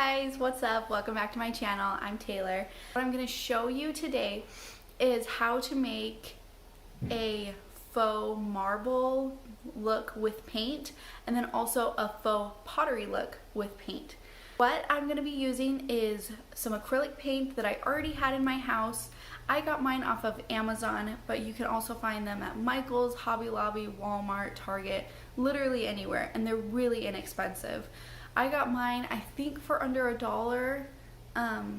guys, what's up? Welcome back to my channel. I'm Taylor. What I'm going to show you today is how to make a faux marble look with paint and then also a faux pottery look with paint. What I'm going to be using is some acrylic paint that I already had in my house. I got mine off of Amazon, but you can also find them at Michael's, Hobby Lobby, Walmart, Target, literally anywhere, and they're really inexpensive. I got mine, I think, for under $1,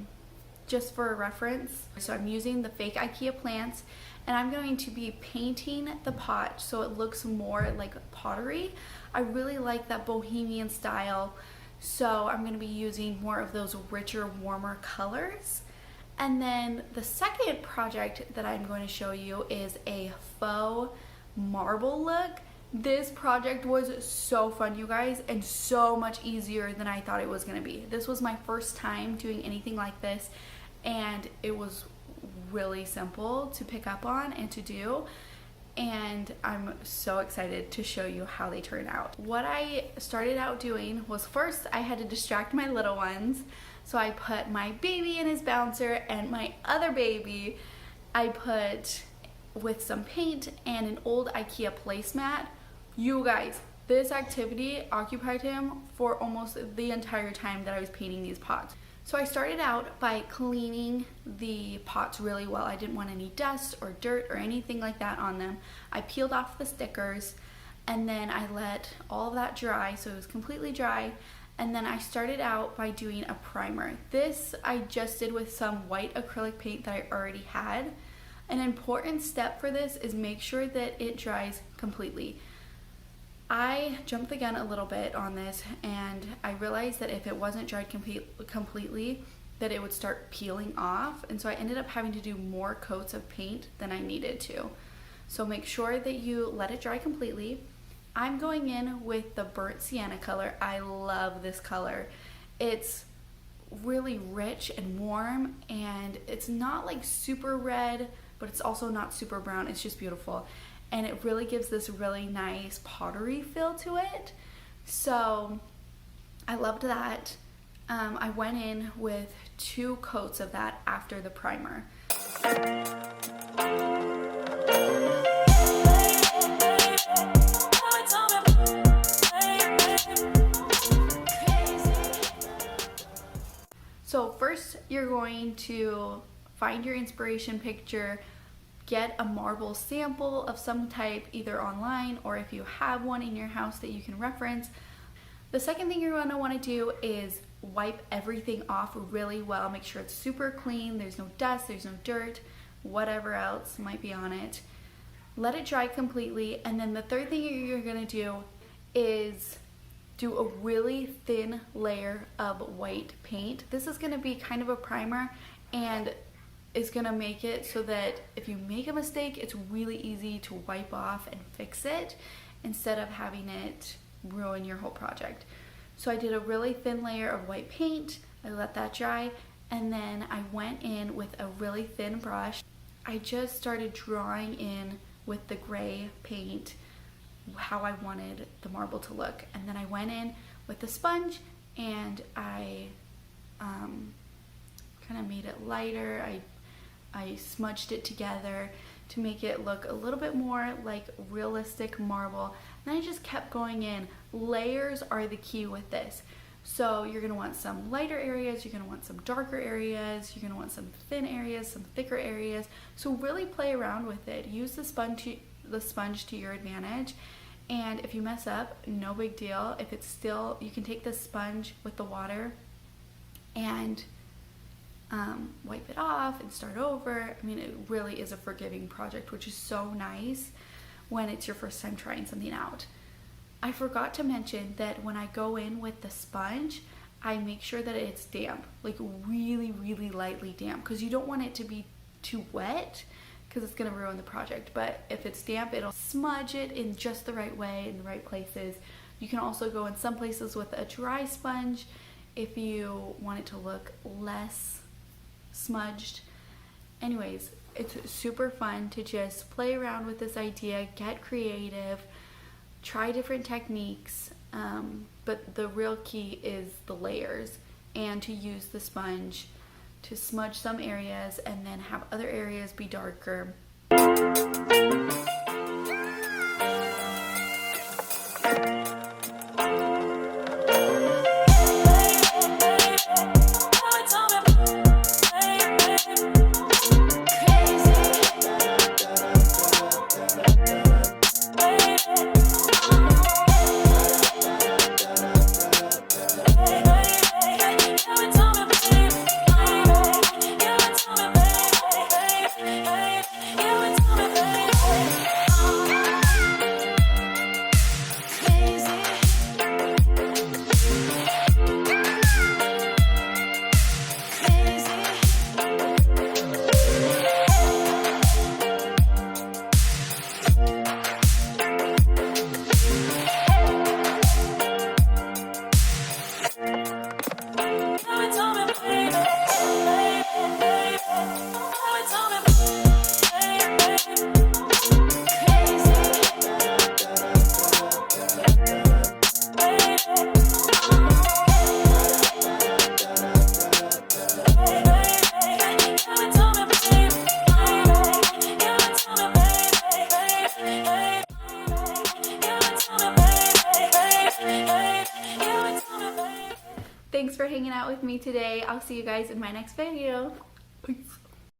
just for a reference. So I'm using the fake IKEA plants, and I'm going to be painting the pot so it looks more like pottery. I really like that bohemian style, so I'm going to be using more of those richer, warmer colors. And then the second project that I'm going to show you is a faux marble look. This project was so fun, you guys, and so much easier than I thought it was going to be. This was my first time doing anything like this, and it was really simple to pick up on and to do, and I'm so excited to show you how they turn out. What I started out doing was, first I had to distract my little ones, so I put my baby in his bouncer and my other baby I put with some paint and an old IKEA placemat. You guys, this activity occupied him for almost the entire time that I was painting these pots. So I started out by cleaning the pots really well. I didn't want any dust or dirt or anything like that on them. I peeled off the stickers, and then I let all of that dry, so it was completely dry. And then I started out by doing a primer. This I just did with some white acrylic paint that I already had. An important step for this is make sure that it dries completely. I jumped the gun a little bit on this, and I realized that if it wasn't dried completely, that it would start peeling off, and so I ended up having to do more coats of paint than I needed to. So make sure that you let it dry completely. I'm going in with the burnt sienna color. I love this color. It's really rich and warm, and it's not like super red, but it's also not super brown. It's just beautiful. And it really gives this really nice pottery feel to it. So I loved that. I went in with 2 coats of that after the primer. So first you're going to find your inspiration picture, get a marble sample of some type, either online or if you have one in your house that you can reference. The second thing you're going to want to do is wipe everything off really well. Make sure it's super clean, there's no dust, there's no dirt, whatever else might be on it. Let it dry completely, and then the third thing you're going to do is do a really thin layer of white paint. This is going to be kind of a primer, and is going to make it so that if you make a mistake, it's really easy to wipe off and fix it instead of having it ruin your whole project. So I did a really thin layer of white paint, I let that dry, and then I went in with a really thin brush. I just started drawing in with the gray paint how I wanted the marble to look, and then I went in with the sponge and I kind of made it lighter. I smudged it together to make it look a little bit more like realistic marble. And I just kept going in. Layers are the key with this. So you're going to want some lighter areas, you're going to want some darker areas, you're going to want some thin areas, some thicker areas. So really play around with it. Use the sponge to your advantage. And if you mess up, no big deal. If it's still, you can take the sponge with the water and wipe it off and start over. I mean, it really is a forgiving project, which is so nice when it's your first time trying something out. I forgot to mention that when I go in with the sponge, I make sure that it's damp, like really, really lightly damp, because you don't want it to be too wet because it's going to ruin the project. But if it's damp, it'll smudge it in just the right way, in the right places. You can also go in some places with a dry sponge if you want it to look less smudged. Anyways, it's super fun to just play around with this idea, get creative, try different techniques, but the real key is the layers and to use the sponge to smudge some areas and then have other areas be darker. Thanks for hanging out with me today. I'll see you guys in my next video.